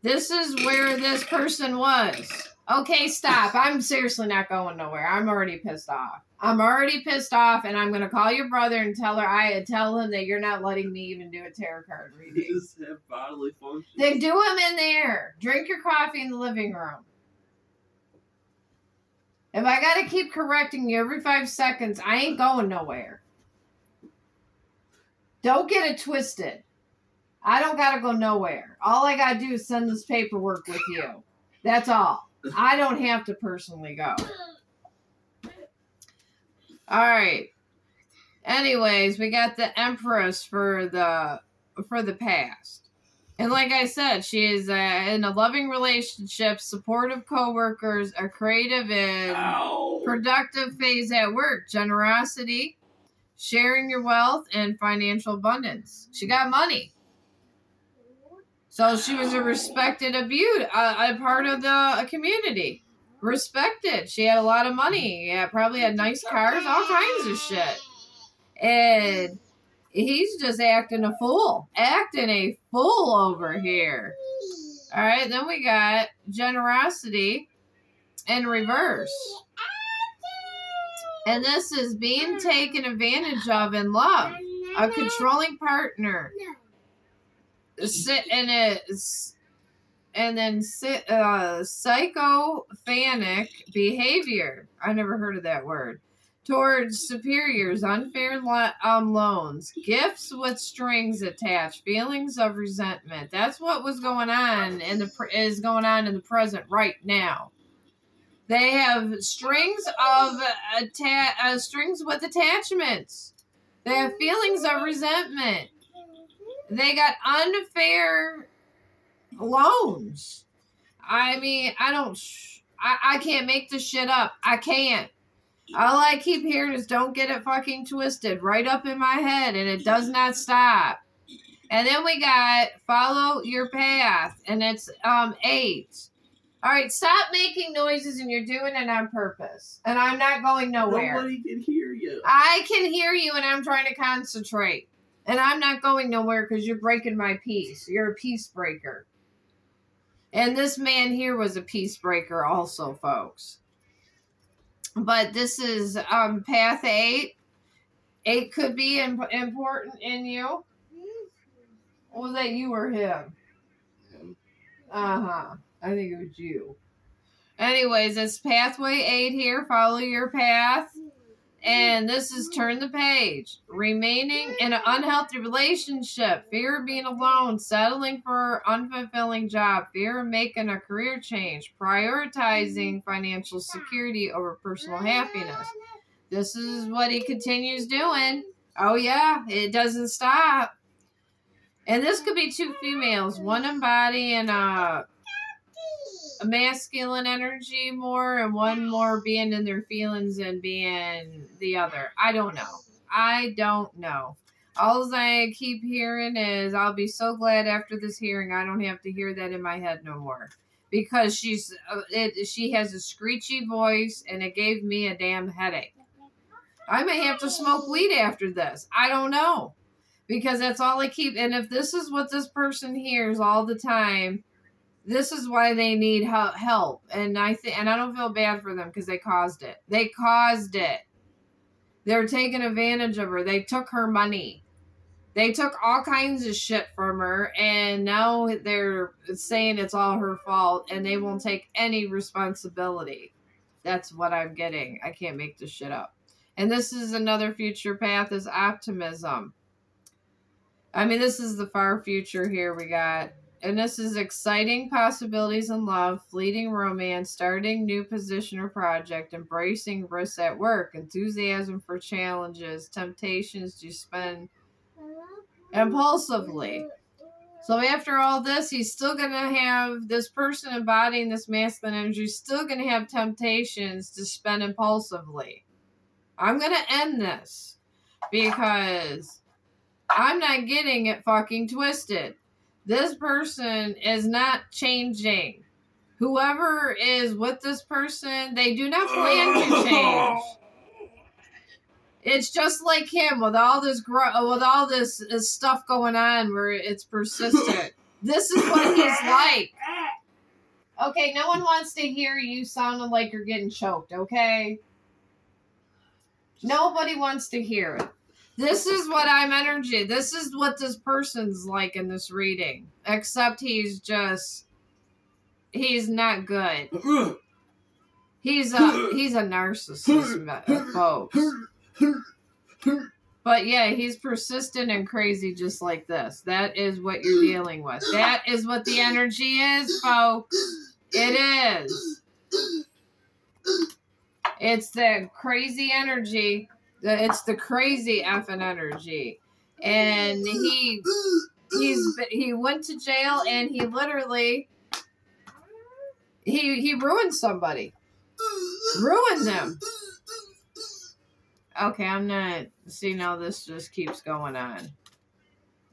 This is where this person was. Okay, stop. I'm seriously not going nowhere. I'm already pissed off. I'm already pissed off, and I'm going to call your brother and tell him that you're not letting me even do a tarot card reading. You just have bodily functions. Then do them in there. Drink your coffee in the living room. If I got to keep correcting you every 5 seconds, I ain't going nowhere. Don't get it twisted. I don't got to go nowhere. All I got to do is send this paperwork with you. That's all. I don't have to personally go. All right. Anyways, we got the Empress for the past. And like I said, she is in a loving relationship, supportive coworkers, a creative and productive phase at work, generosity, sharing your wealth, and financial abundance. She got money. So she was a respected, a part of the community. Respected. She had a lot of money. Yeah, probably had nice cars, all kinds of shit. And he's just acting a fool. Acting a fool over here. All right, then we got generosity in reverse. And this is being taken advantage of in love. A controlling partner. Psychophanic behavior. I never heard of that word. Towards superiors, unfair loans, gifts with strings attached, feelings of resentment. That's what was going on is going on in the present right now. They have strings with attachments. They have feelings of resentment. They got unfair loans. I mean, I can't make this shit up. I can't. All I keep hearing is don't get it fucking twisted right up in my head, and it does not stop. And then we got follow your path, and it's 8. All right, stop making noises, and you're doing it on purpose. And I'm not going nowhere. Nobody can hear you. I can hear you, and I'm trying to concentrate. And I'm not going nowhere because you're breaking my peace. You're a peace breaker. And this man here was a peace breaker also, folks. But this is path 8. 8 could be important in you. Was that you or him? Him. Uh-huh. I think it was you. Anyways, it's pathway 8 here. Follow your path. And this is turn the page. Remaining in an unhealthy relationship. Fear of being alone. Settling for an unfulfilling job. Fear of making a career change. Prioritizing financial security over personal happiness. This is what he continues doing. Oh yeah, it doesn't stop. And this could be 2 females. One embodying a masculine energy more, and one more being in their feelings and being the other. I don't know. All I keep hearing is I'll be so glad after this hearing I don't have to hear that in my head no more, because she has a screechy voice and it gave me a damn headache. I may have to smoke weed after this. I don't know, because that's all I keep. And if this is what this person hears all the time, this is why they need help. And I don't feel bad for them because they caused it. They're taking advantage of her. They took her money. They took all kinds of shit from her, and now they're saying it's all her fault, and they won't take any responsibility. That's what I'm getting. I can't make this shit up. And this is another future path, is optimism. I mean, this is the far future here we got. And this is exciting possibilities in love, fleeting romance, starting new position or project, embracing risks at work, enthusiasm for challenges, temptations to spend impulsively. So after all this, he's still going to have this person embodying this masculine energy, still going to have temptations to spend impulsively. I'm going to end this because I'm not getting it fucking twisted. This person is not changing. Whoever is with this person, they do not plan to change. It's just like him with all this stuff going on where it's persistent. This is what he's like. Okay, no one wants to hear you sounding like you're getting choked, okay? Nobody wants to hear it. This is what I'm energy. This is what this person's like in this reading. Except he's not good. He's a narcissist, folks. But yeah, he's persistent and crazy just like this. That is what you're dealing with. That is what the energy is, folks. It is. It's the crazy energy. It's the crazy effing energy. And he went to jail and he literally he ruined somebody. Ruined them. Okay, I'm not. See, now this just keeps going on.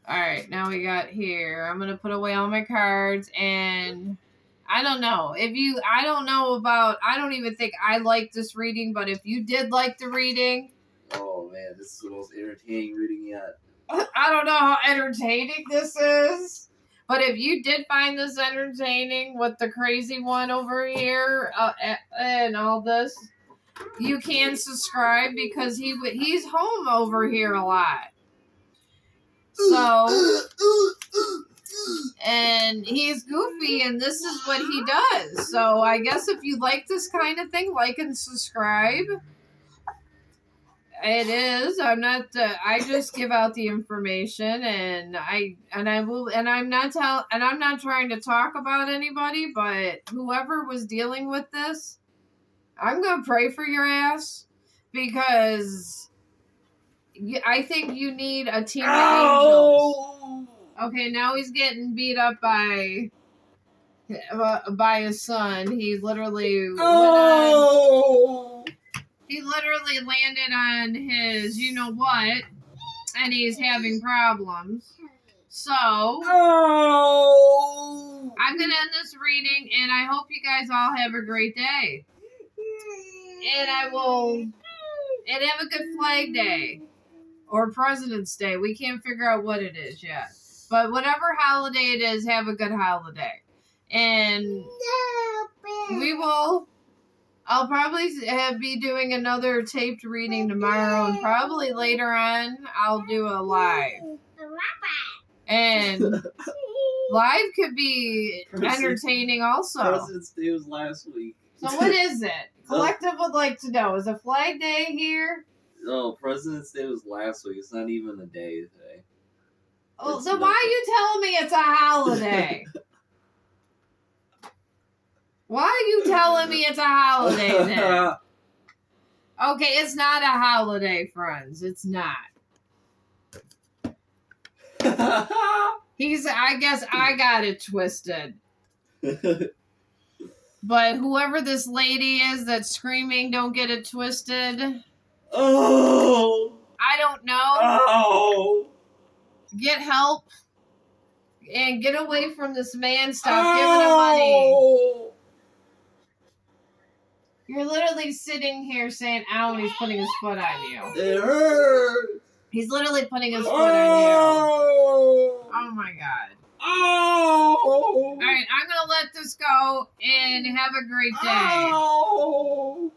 Alright, now we got here. I'm going to put away all my cards and I don't know. I don't even think I like this reading, but if you did like the reading. Oh man, this is the most entertaining reading yet. I don't know how entertaining this is. But if you did find this entertaining with the crazy one over here and all this, you can subscribe because he's home over here a lot. So, and he's goofy and this is what he does. So I guess if you like this kind of thing, like and subscribe. It is. I'm not. I just give out the information, and I'm not trying to talk about anybody. But whoever was dealing with this, I'm gonna pray for your ass because I think you need a team of angels. Okay, now he's getting beat up by his son. He literally He literally landed on his you know what, and he's having problems. So, I'm going to end this reading, and I hope you guys all have a great day. And have a good Flag Day. Or President's Day. We can't figure out what it is yet. But whatever holiday it is, have a good holiday. And I'll probably be doing another taped reading tomorrow, and probably later on I'll do a live. And live could be entertaining also. President's Day was last week. So what is it? Collective would like to know. Is a Flag Day here? No, President's Day was last week. It's not even a day today. Oh, so why are you telling me it's a holiday? Why are you telling me it's a holiday then? Okay, it's not a holiday, friends. It's not. I guess I got it twisted. But whoever this lady is that's screaming, don't get it twisted. Oh! I don't know. Oh! Get help. And get away from this man. Stop giving him money. You're literally sitting here saying, ow, and he's putting his foot on you. It hurts. He's literally putting his foot on you. Oh my God. Oh! All right, I'm going to let this go and have a great day. Oh!